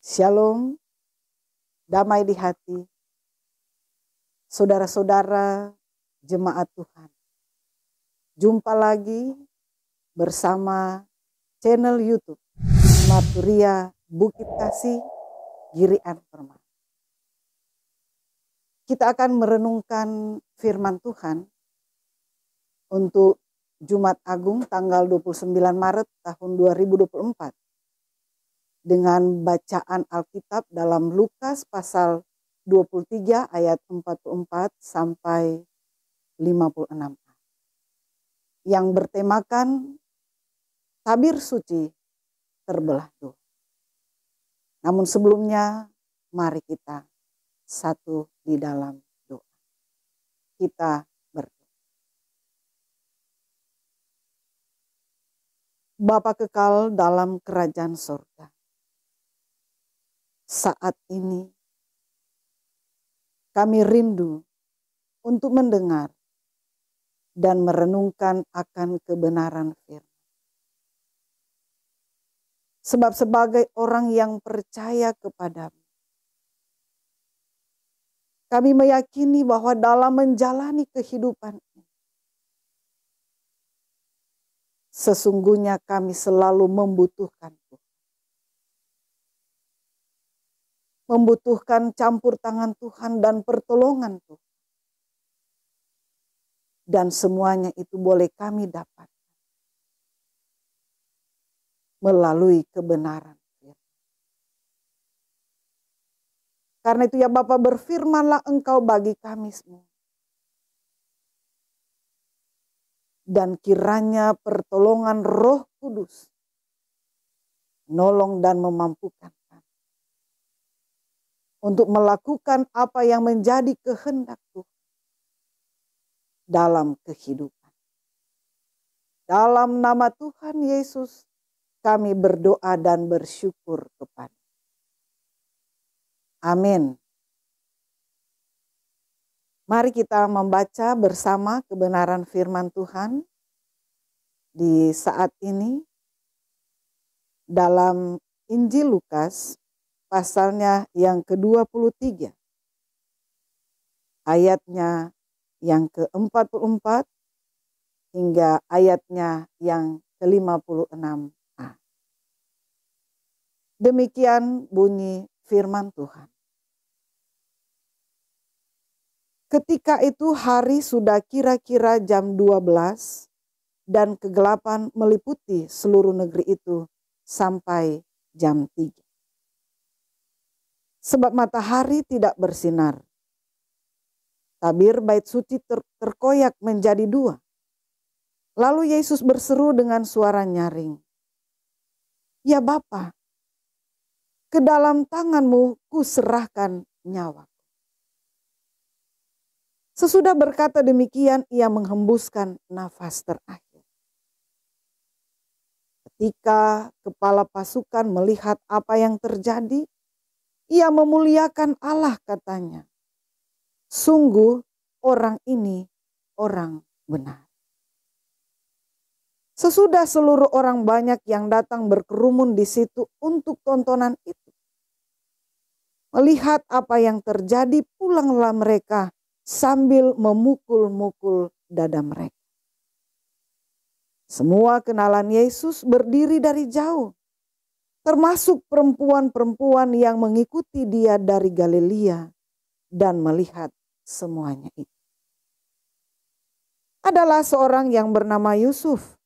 Shalom, damai di hati, saudara-saudara jemaat Tuhan. Jumpa lagi bersama channel YouTube Marturia Bukit Kasih Girian Permai. Kita akan merenungkan firman Tuhan untuk Jumat Agung tanggal 29 Maret tahun 2024. Dengan bacaan Alkitab dalam Lukas pasal 23 ayat 44 sampai 56. Yang bertemakan tabir suci terbelah dua. Namun sebelumnya mari kita satu di dalam doa. Kita berdoa. Bapa kekal dalam kerajaan surga. Saat ini kami rindu untuk mendengar dan merenungkan akan kebenaran firman. Sebab sebagai orang yang percaya kepadamu, kami meyakini bahwa dalam menjalani kehidupan ini, sesungguhnya kami selalu membutuhkan Tuhan. Membutuhkan campur tangan Tuhan dan pertolongan Tuhan. Dan semuanya itu boleh kami dapat melalui kebenaran. Karena itu ya Bapa, berfirmanlah Engkau bagi kami semua. Dan kiranya pertolongan Roh Kudus menolong dan memampukan untuk melakukan apa yang menjadi kehendak Tuhan dalam kehidupan. Dalam nama Tuhan Yesus kami berdoa dan bersyukur kepada. Amin. Mari kita membaca bersama kebenaran firman Tuhan di saat ini dalam Injil Lukas pasalnya yang ke-23, ayatnya yang ke-44 hingga ayatnya yang ke-56a. Demikian bunyi firman Tuhan. Ketika itu hari sudah kira-kira jam 12 dan kegelapan meliputi seluruh negeri itu sampai jam 3. Sebab matahari tidak bersinar. Tabir bait suci terkoyak menjadi dua. Lalu Yesus berseru dengan suara nyaring, "Ya Bapa, ke dalam tangan-Mu kuserahkan nyawa." Sesudah berkata demikian, ia menghembuskan nafas terakhir. Ketika kepala pasukan melihat apa yang terjadi, ia memuliakan Allah, katanya, "Sungguh orang ini orang benar." Sesudah seluruh orang banyak yang datang berkerumun di situ untuk tontonan itu, melihat apa yang terjadi, pulanglah mereka sambil memukul-mukul dada mereka. Semua kenalan Yesus berdiri dari jauh, termasuk perempuan-perempuan yang mengikuti dia dari Galilea dan melihat semuanya itu. Adalah seorang yang bernama Yusuf.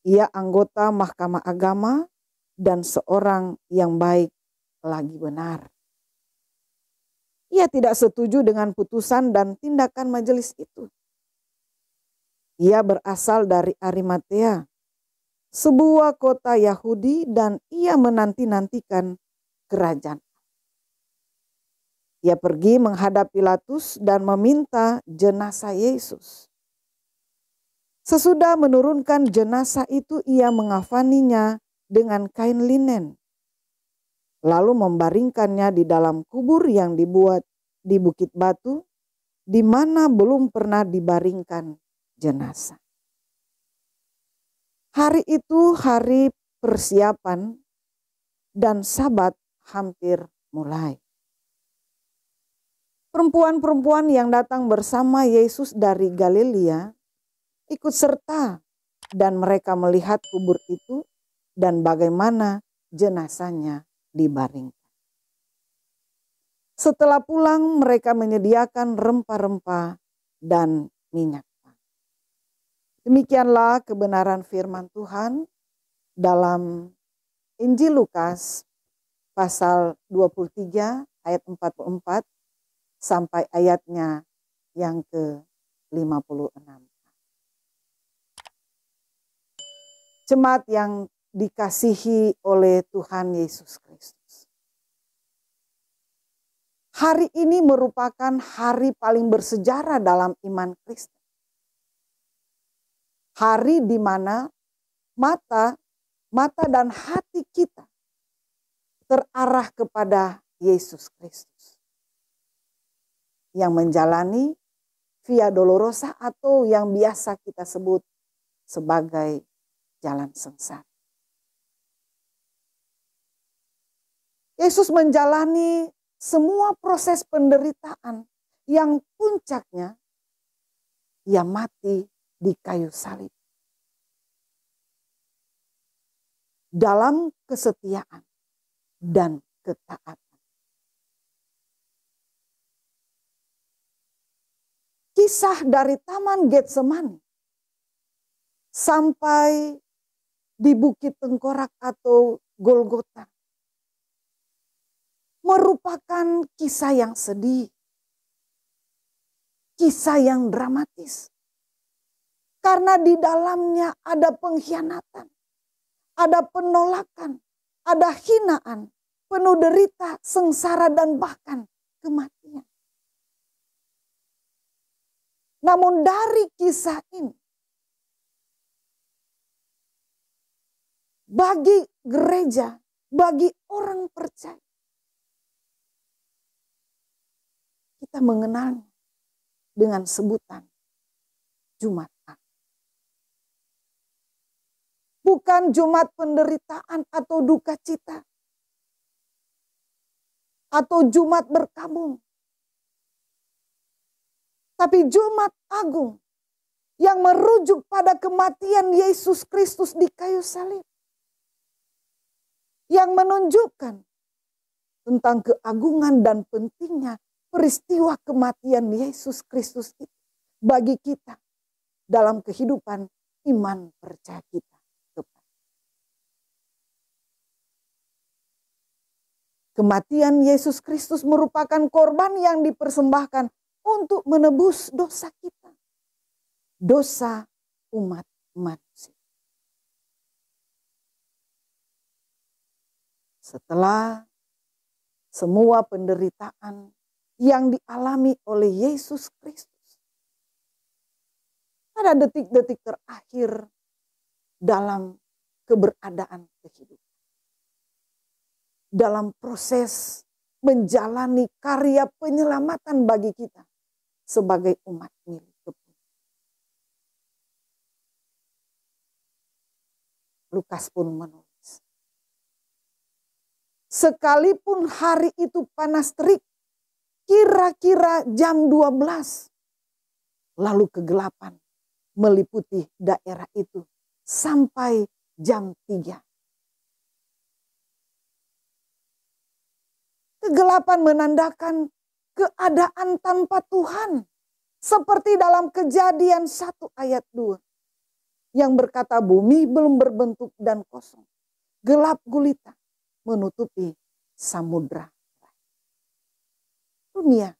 Ia anggota Mahkamah Agama dan seorang yang baik lagi benar. Ia tidak setuju dengan putusan dan tindakan majelis itu. Ia berasal dari Arimatea, sebuah kota Yahudi, dan ia menanti-nantikan kerajaan. Ia pergi menghadap Pilatus dan meminta jenazah Yesus. Sesudah menurunkan jenazah itu, ia mengafaninya dengan kain linen, lalu membaringkannya di dalam kubur yang dibuat di bukit batu, di mana belum pernah dibaringkan jenazah. Hari itu hari persiapan dan Sabat hampir mulai. Perempuan-perempuan yang datang bersama Yesus dari Galilea ikut serta dan mereka melihat kubur itu dan bagaimana jenazahnya dibaringkan. Setelah pulang mereka menyediakan rempah-rempah dan minyak. Demikianlah kebenaran firman Tuhan dalam Injil Lukas pasal 23 ayat 44 sampai ayatnya yang ke-56. Jemaat yang dikasihi oleh Tuhan Yesus Kristus. Hari ini merupakan hari paling bersejarah dalam iman Kristen. Hari di mana mata dan hati kita terarah kepada Yesus Kristus. Yang menjalani Via Dolorosa atau yang biasa kita sebut sebagai jalan sengsara. Yesus menjalani semua proses penderitaan yang puncaknya ia mati di kayu salib. Dalam kesetiaan dan ketaatan. Kisah dari Taman Getsemani sampai di Bukit Tengkorak atau Golgota merupakan kisah yang sedih, kisah yang dramatis. Karena di dalamnya ada pengkhianatan, ada penolakan, ada hinaan, penuh derita, sengsara, dan bahkan kematian. Namun dari kisah ini, bagi gereja, bagi orang percaya, kita mengenalnya dengan sebutan Jumat Agung. Bukan Jumat penderitaan atau duka cita. Atau Jumat berkabung. Tapi Jumat Agung yang merujuk pada kematian Yesus Kristus di kayu salib. Yang menunjukkan tentang keagungan dan pentingnya peristiwa kematian Yesus Kristus itu bagi kita dalam kehidupan iman percaya kita. Kematian Yesus Kristus merupakan korban yang dipersembahkan untuk menebus dosa kita. Dosa umat manusia. Setelah semua penderitaan yang dialami oleh Yesus Kristus. Pada detik-detik terakhir dalam keberadaan kehidupan. Dalam proses menjalani karya penyelamatan bagi kita sebagai umat milik Tuhan. Lukas pun menulis, sekalipun hari itu panas terik, kira-kira jam 12, lalu kegelapan meliputi daerah itu sampai jam 3. Kegelapan menandakan keadaan tanpa Tuhan. Seperti dalam Kejadian 1 ayat 2. Yang berkata bumi belum berbentuk dan kosong. Gelap gulita menutupi samudra. Dunia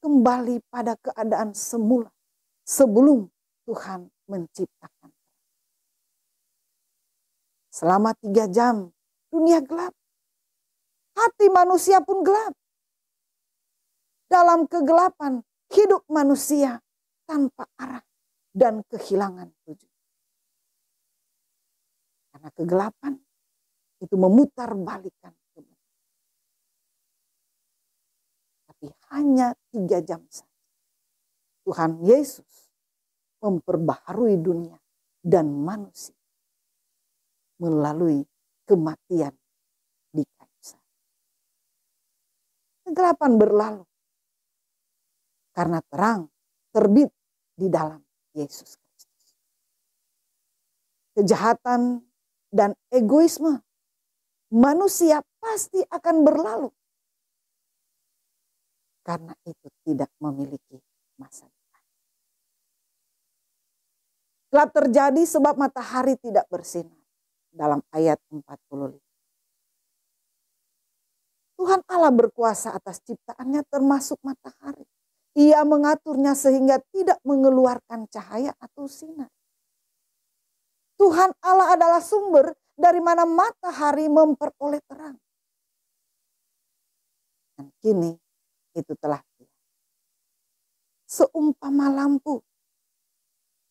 kembali pada keadaan semula sebelum Tuhan menciptakan. Selama 3 jam dunia gelap. Hati manusia pun gelap. Dalam kegelapan hidup manusia tanpa arah dan kehilangan tujuan. Karena kegelapan itu memutar balikan kebenaran. Tapi hanya 3 jam saja Tuhan Yesus memperbaharui dunia dan manusia melalui kematian di kayu salib. Kegelapan berlalu karena terang terbit di dalam Yesus Kristus. Kejahatan dan egoisme manusia pasti akan berlalu karena itu tidak memiliki masa depan. Gelap terjadi sebab matahari tidak bersinar dalam ayat 45. Tuhan Allah berkuasa atas ciptaannya termasuk matahari. Ia mengaturnya sehingga tidak mengeluarkan cahaya atau sinar. Tuhan Allah adalah sumber dari mana matahari memperoleh terang. Dan kini itu telah hilang. Seumpama lampu,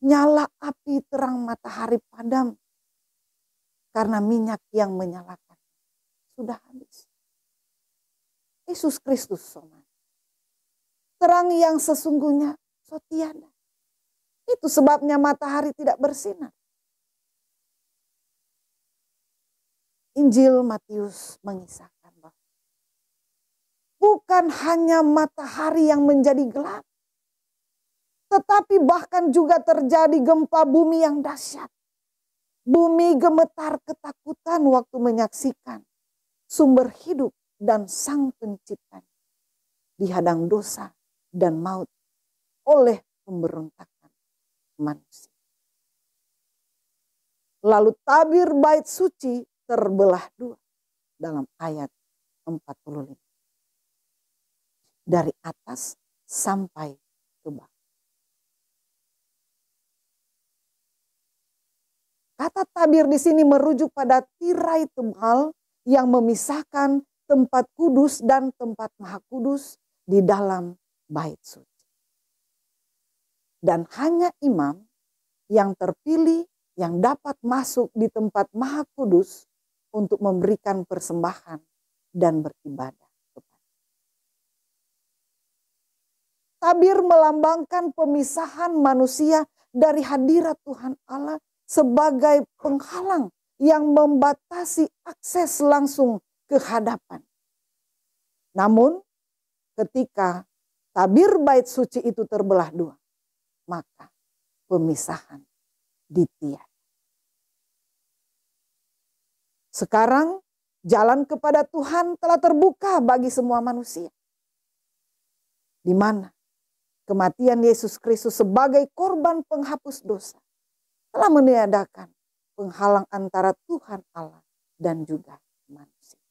nyala api terang matahari padam karena minyak yang menyalakan sudah habis. Yesus Kristus soman. Terang yang sesungguhnya so tiada. Itu sebabnya matahari tidak bersinar. Injil Matius mengisahkan bahwa bukan hanya matahari yang menjadi gelap, tetapi bahkan juga terjadi gempa bumi yang dahsyat. Bumi gemetar ketakutan waktu menyaksikan sumber hidup dan sang pencipta dihadang dosa dan maut oleh pemberontakan manusia. Lalu tabir bait suci terbelah dua dalam ayat 45. Dari atas sampai ke bawah. Kata tabir di sini merujuk pada tirai tebal yang memisahkan tempat kudus dan tempat maha kudus di dalam bait suci. Dan hanya imam yang terpilih yang dapat masuk di tempat maha kudus untuk memberikan persembahan dan beribadah kepada. Tabir melambangkan pemisahan manusia dari hadirat Tuhan Allah sebagai penghalang yang membatasi akses langsung ke hadapan. Namun ketika tabir bait suci itu terbelah dua, maka pemisahan ditiadakan. Sekarang jalan kepada Tuhan telah terbuka bagi semua manusia. Di mana kematian Yesus Kristus sebagai korban penghapus dosa telah meniadakan penghalang antara Tuhan Allah dan juga manusia.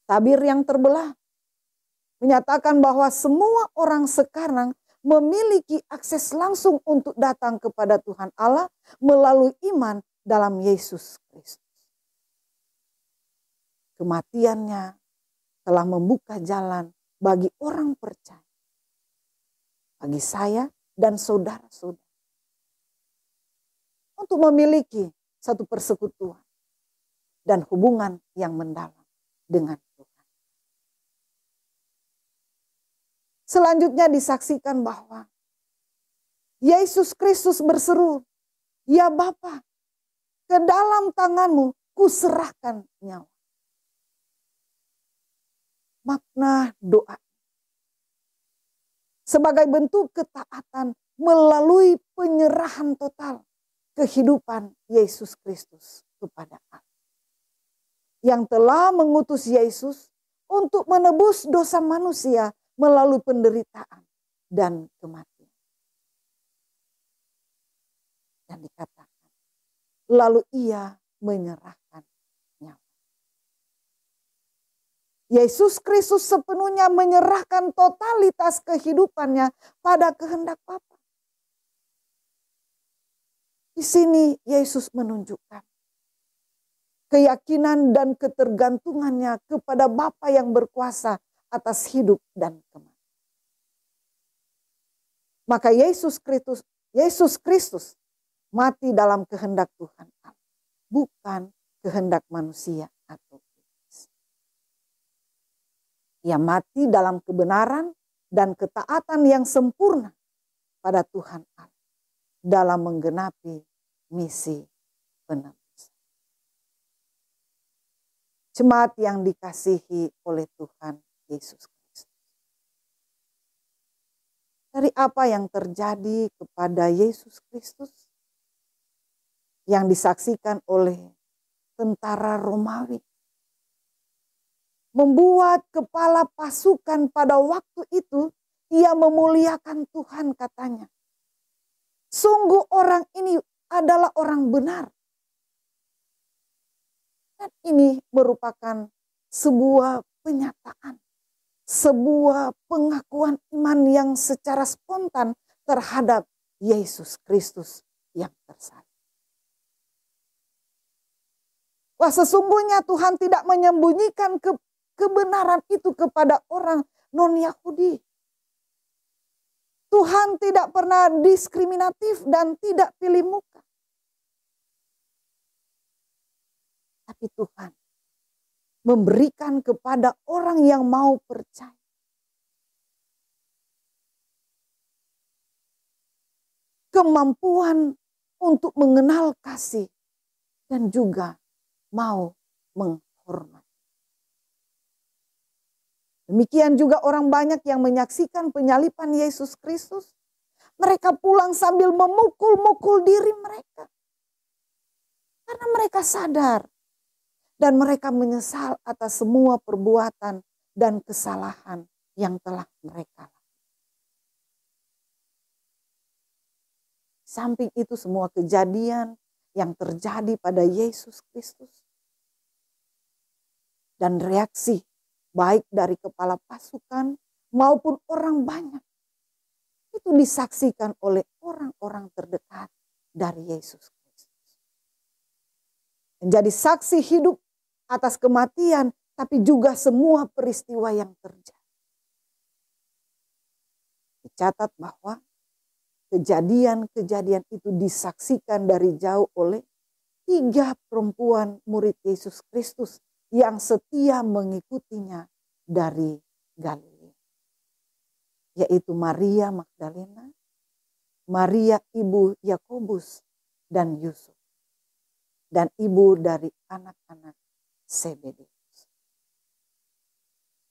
Tabir yang terbelah menyatakan bahwa semua orang sekarang memiliki akses langsung untuk datang kepada Tuhan Allah melalui iman dalam Yesus Kristus. Kematiannya telah membuka jalan bagi orang percaya, bagi saya dan saudara-saudara, untuk memiliki satu persekutuan dan hubungan yang mendalam dengan Tuhan. Selanjutnya disaksikan bahwa Yesus Kristus berseru, "Ya Bapa, ke dalam tanganmu kuserahkan nyawa." Makna doa sebagai bentuk ketaatan melalui penyerahan total kehidupan Yesus Kristus kepada Allah, yang telah mengutus Yesus untuk menebus dosa manusia melalui penderitaan dan kematian. Dan dikatakan, lalu ia menyerahkan nyawa. Yesus Kristus sepenuhnya menyerahkan totalitas kehidupannya pada kehendak Bapa. Di sini Yesus menunjukkan keyakinan dan ketergantungannya kepada Bapa yang berkuasa atas hidup dan kematian. Maka Yesus Kristus mati dalam kehendak Tuhan Allah, bukan kehendak manusia atau iblis. Ia mati dalam kebenaran dan ketaatan yang sempurna pada Tuhan Allah dalam menggenapi misi penebus. Jemaat yang dikasihi oleh Tuhan Yesus Kristus. Dari apa yang terjadi kepada Yesus Kristus yang disaksikan oleh tentara Romawi, membuat kepala pasukan pada waktu itu ia memuliakan Tuhan, katanya. Sungguh orang ini adalah orang benar. Dan ini merupakan sebuah penyataan, sebuah pengakuan iman yang secara spontan terhadap Yesus Kristus yang tersalib. Wah, sesungguhnya Tuhan tidak menyembunyikan kebenaran itu kepada orang non-Yahudi. Tuhan tidak pernah diskriminatif dan tidak pilih muka. Tapi Tuhan memberikan kepada orang yang mau percaya kemampuan untuk mengenal kasih dan juga mau menghormati. Demikian juga orang banyak yang menyaksikan penyaliban Yesus Kristus. Mereka pulang sambil memukul-mukul diri mereka. Karena mereka sadar dan mereka menyesal atas semua perbuatan dan kesalahan yang telah mereka lakukan. Samping itu semua kejadian yang terjadi pada Yesus Kristus dan reaksi baik dari kepala pasukan maupun orang banyak itu disaksikan oleh orang-orang terdekat dari Yesus Kristus. Menjadi saksi hidup atas kematian, tapi juga semua peristiwa yang terjadi. Dicatat bahwa kejadian-kejadian itu disaksikan dari jauh oleh 3 perempuan murid Yesus Kristus yang setia mengikutinya dari Galilea. Yaitu Maria Magdalena, Maria ibu Yakobus dan Yusuf. Dan ibu dari anak-anak Zebedeus.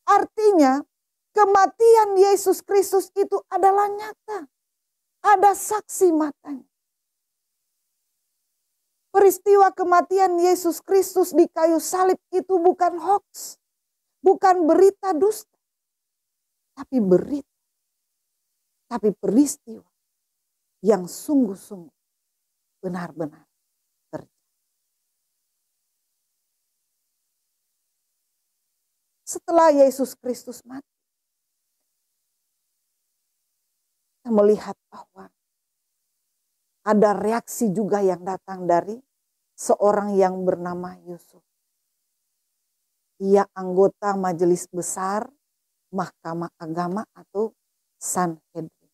Artinya kematian Yesus Kristus itu adalah nyata. Ada saksi matanya. Peristiwa kematian Yesus Kristus di kayu salib itu bukan hoax. Bukan berita dusta. Tapi berita. Tapi peristiwa yang sungguh-sungguh benar-benar terjadi. Setelah Yesus Kristus mati, kita melihat bahwa ada reaksi juga yang datang dari seorang yang bernama Yusuf. Ia anggota majelis besar Mahkamah Agama atau Sanhedrin.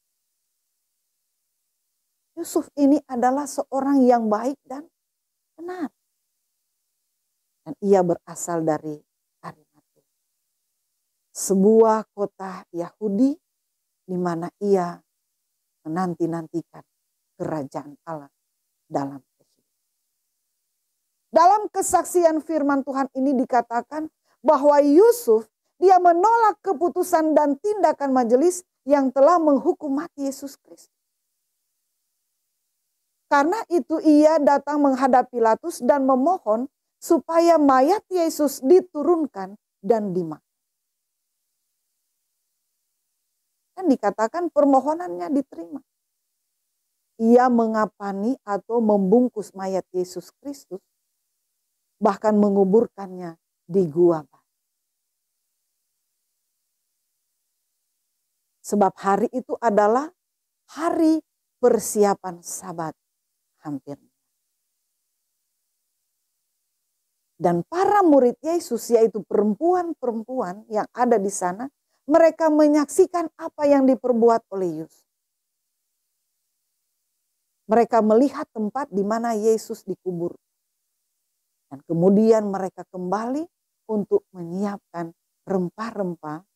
Yusuf ini adalah seorang yang baik dan benar. Dan ia berasal dari Arimatea, sebuah kota Yahudi di mana ia menanti-nantikan kerajaan Allah dalam kehidupan. Dalam kesaksian firman Tuhan ini dikatakan bahwa Yusuf dia menolak keputusan dan tindakan majelis yang telah menghukum mati Yesus Kristus. Karena itu ia datang menghadap Pilatus dan memohon supaya mayat Yesus diturunkan dan dimakan. Dan dikatakan permohonannya diterima. Ia mengapani atau membungkus mayat Yesus Kristus, bahkan menguburkannya di gua. Sebab hari itu adalah hari persiapan Sabat hampir. Dan para murid Yesus, yaitu perempuan-perempuan yang ada di sana, mereka menyaksikan apa yang diperbuat oleh Yesus. Mereka melihat tempat di mana Yesus dikubur. Dan kemudian mereka kembali untuk menyiapkan rempah-rempah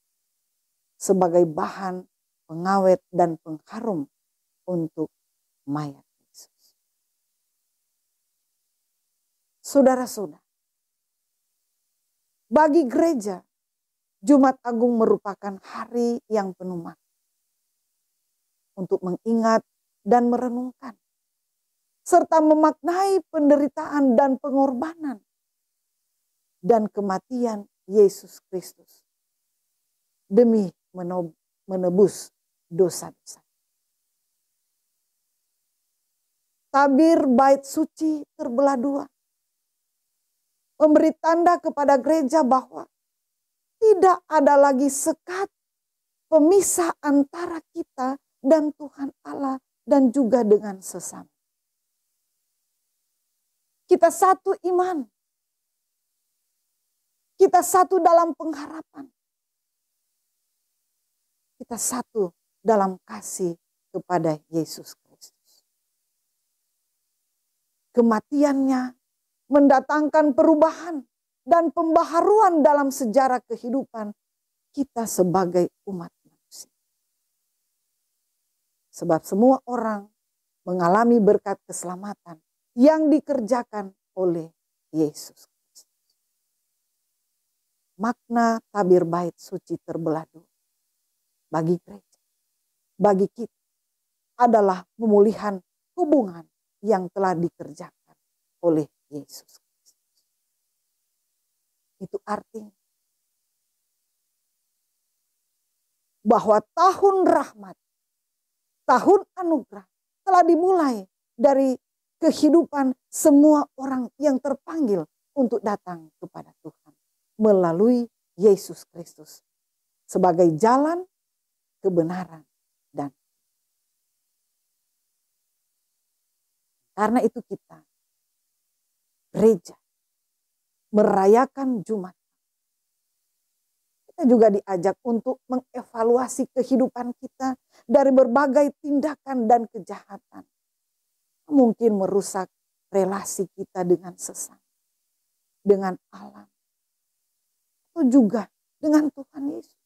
sebagai bahan pengawet dan pengharum untuk mayat Yesus. Saudara-saudara, bagi gereja, Jumat Agung merupakan hari yang penuh makna untuk mengingat dan merenungkan, serta memaknai penderitaan dan pengorbanan dan kematian Yesus Kristus demi menebus dosa-dosa. Tabir bait suci terbelah dua, memberi tanda kepada gereja bahwa tidak ada lagi sekat pemisah antara kita dan Tuhan Allah dan juga dengan sesama. Kita satu iman. Kita satu dalam pengharapan. Kita satu dalam kasih kepada Yesus Kristus. Kematiannya mendatangkan perubahan dan pembaharuan dalam sejarah kehidupan kita sebagai umat manusia. Sebab semua orang mengalami berkat keselamatan yang dikerjakan oleh Yesus Kristus. Makna tabir bait suci terbelah dua bagi gereja, bagi kita adalah pemulihan hubungan yang telah dikerjakan oleh Yesus Kristus. Itu artinya bahwa tahun rahmat, tahun anugerah telah dimulai dari kehidupan semua orang yang terpanggil untuk datang kepada Tuhan melalui Yesus Kristus sebagai jalan, kebenaran, dan karena itu kita gereja merayakan Jumat. Kita juga diajak untuk mengevaluasi kehidupan kita dari berbagai tindakan dan kejahatan. Mungkin merusak relasi kita dengan sesama, dengan alam, atau juga dengan Tuhan Yesus.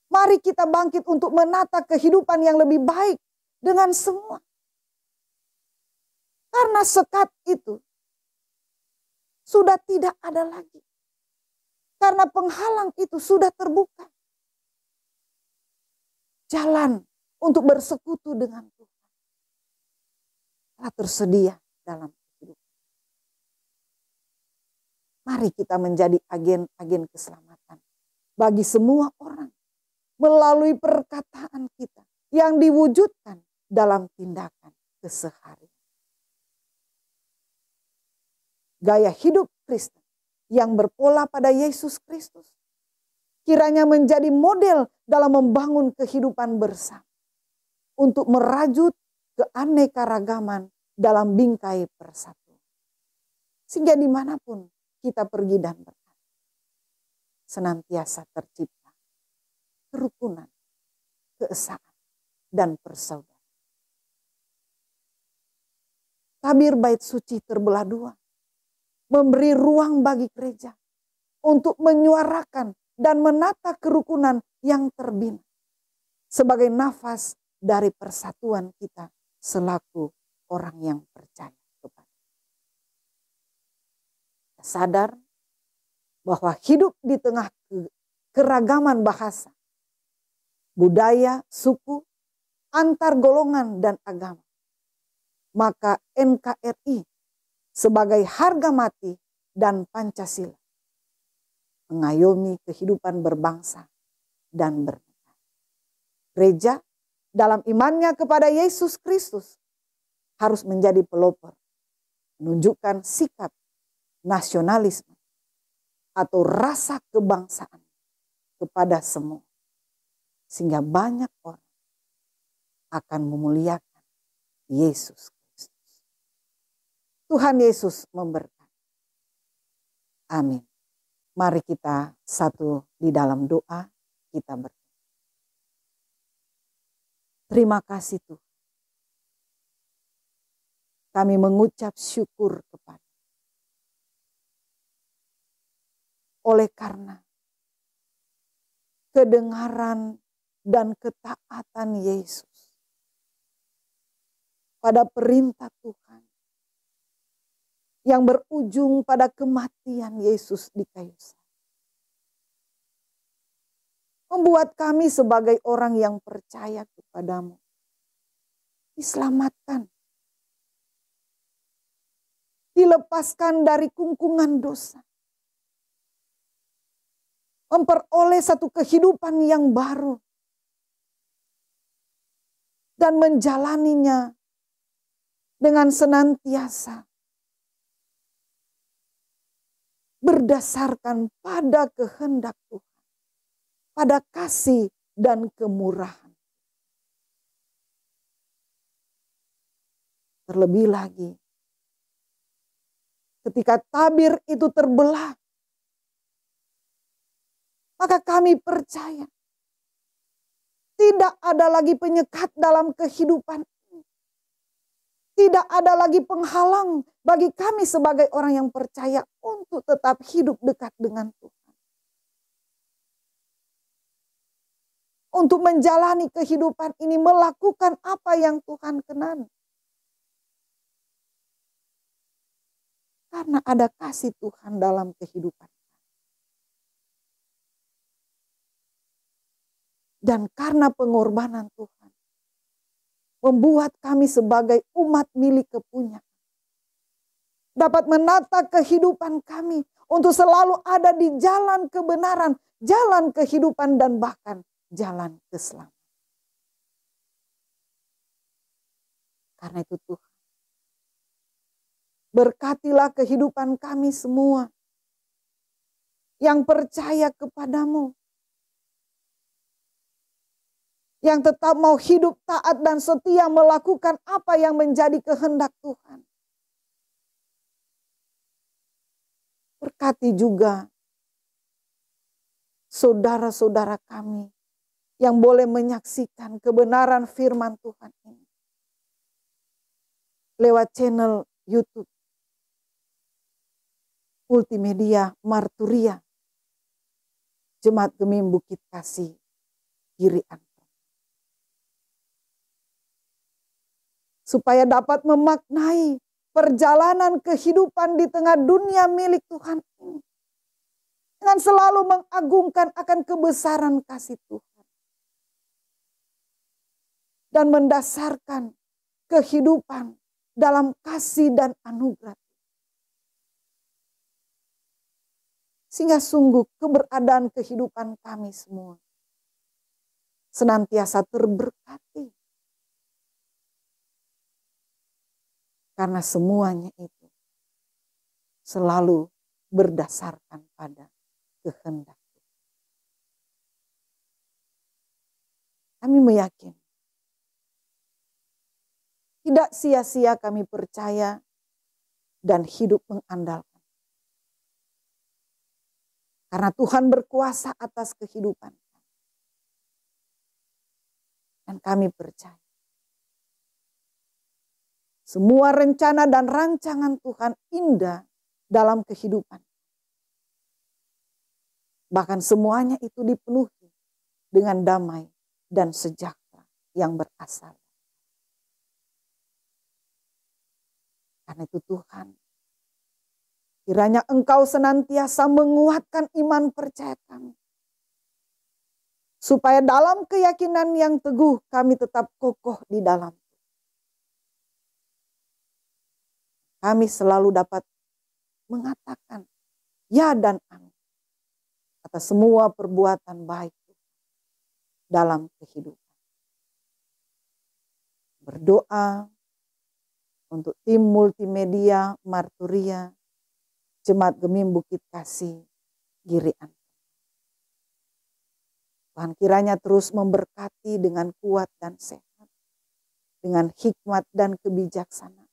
Mari kita bangkit untuk menata kehidupan yang lebih baik dengan semua. Karena sekat itu sudah tidak ada lagi. Karena penghalang itu sudah terbuka. Jalan untuk bersekutu dengan Tuhan telah tersedia dalam kehidupan. Mari kita menjadi agen-agen keselamatan bagi semua orang melalui perkataan kita yang diwujudkan dalam tindakan keseharian. Gaya hidup Kristen yang berpola pada Yesus Kristus kiranya menjadi model dalam membangun kehidupan bersama untuk merajut keanekaragaman dalam bingkai persatuan. Sehingga dimanapun kita pergi dan berada, senantiasa tercipta kerukunan, keesaan, dan persaudaraan. Tabir bait suci terbelah dua, memberi ruang bagi gereja untuk menyuarakan dan menata kerukunan yang terbina sebagai nafas dari persatuan kita selaku orang yang percaya kepada. Kita sadar bahwa hidup di tengah keragaman bahasa, budaya, suku, antar golongan dan agama, maka NKRI sebagai harga mati dan Pancasila mengayomi kehidupan berbangsa dan bernegara. Gereja dalam imannya kepada Yesus Kristus harus menjadi pelopor, menunjukkan sikap nasionalisme atau rasa kebangsaan kepada semua, sehingga banyak orang akan memuliakan Yesus. Tuhan Yesus memberkati. Amin. Mari kita satu di dalam doa, kita berdoa. Terima kasih Tuhan. Kami mengucap syukur kepada oleh karena kedengaran dan ketaatan Yesus pada perintah Tuhan yang berujung pada kematian Yesus di kayu salib. Membuat kami sebagai orang yang percaya kepadamu diselamatkan, dilepaskan dari kungkungan dosa, memperoleh satu kehidupan yang baru, dan menjalaninya dengan senantiasa berdasarkan pada kehendak Tuhan, pada kasih dan kemurahan. Terlebih lagi, ketika tabir itu terbelah, maka kami percaya tidak ada lagi penyekat dalam kehidupan ini. Tidak ada lagi penghalang bagi kami sebagai orang yang percaya untuk tetap hidup dekat dengan Tuhan. Untuk menjalani kehidupan ini, melakukan apa yang Tuhan kenan. Karena ada kasih Tuhan dalam kehidupan. Dan karena pengorbanan Tuhan, membuat kami sebagai umat milik kepunyaan dapat menata kehidupan kami untuk selalu ada di jalan kebenaran, jalan kehidupan, dan bahkan jalan keselamatan. Karena itu Tuhan, berkatilah kehidupan kami semua yang percaya kepadamu, yang tetap mau hidup taat dan setia melakukan apa yang menjadi kehendak Tuhan. Berkati juga saudara-saudara kami yang boleh menyaksikan kebenaran firman Tuhan ini lewat channel YouTube Multimedia Marturia Jemaat Gemim Bukit Kasih Giri Anteng, supaya dapat memaknai perjalanan kehidupan di tengah dunia milik Tuhan ini dengan selalu mengagungkan akan kebesaran kasih Tuhan dan mendasarkan kehidupan dalam kasih dan anugerah. Sehingga sungguh keberadaan kehidupan kami semua senantiasa terberkati. Karena semuanya itu selalu berdasarkan pada kehendak. Kami meyakini tidak sia-sia kami percaya dan hidup mengandalkan. Karena Tuhan berkuasa atas kehidupan. Dan kami percaya semua rencana dan rancangan Tuhan indah dalam kehidupan. Bahkan semuanya itu dipenuhi dengan damai dan sejahtera yang berasal. Karena itu Tuhan, kiranya Engkau senantiasa menguatkan iman percaya kami. Supaya dalam keyakinan yang teguh kami tetap kokoh di dalam. Kami selalu dapat mengatakan ya dan amin atas semua perbuatan baik dalam kehidupan. Berdoa untuk tim multimedia Marturia Jemaat Gemim Bukit Kasih Giri Anteng. Tuhan kiranya terus memberkati dengan kuat dan sehat, dengan hikmat dan kebijaksanaan.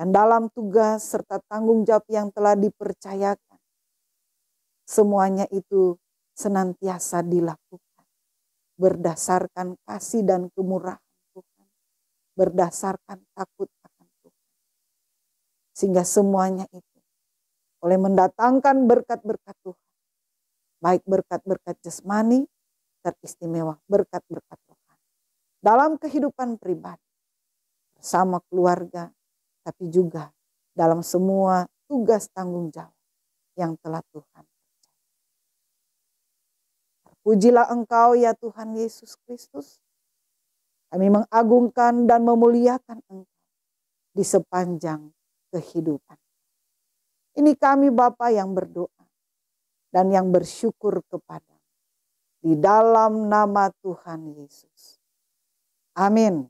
Dan dalam tugas serta tanggung jawab yang telah dipercayakan, semuanya itu senantiasa dilakukan berdasarkan kasih dan kemurahan Tuhan, berdasarkan takut akan Tuhan. Sehingga semuanya itu oleh mendatangkan berkat-berkat Tuhan, baik berkat-berkat jasmani, teristimewa berkat-berkat rohani dalam kehidupan pribadi, bersama keluarga, tapi juga dalam semua tugas tanggung jawab yang telah Tuhan. Pujilah Engkau ya Tuhan Yesus Kristus. Kami mengagungkan dan memuliakan Engkau di sepanjang kehidupan. Ini kami Bapa yang berdoa dan yang bersyukur kepada di dalam nama Tuhan Yesus. Amin.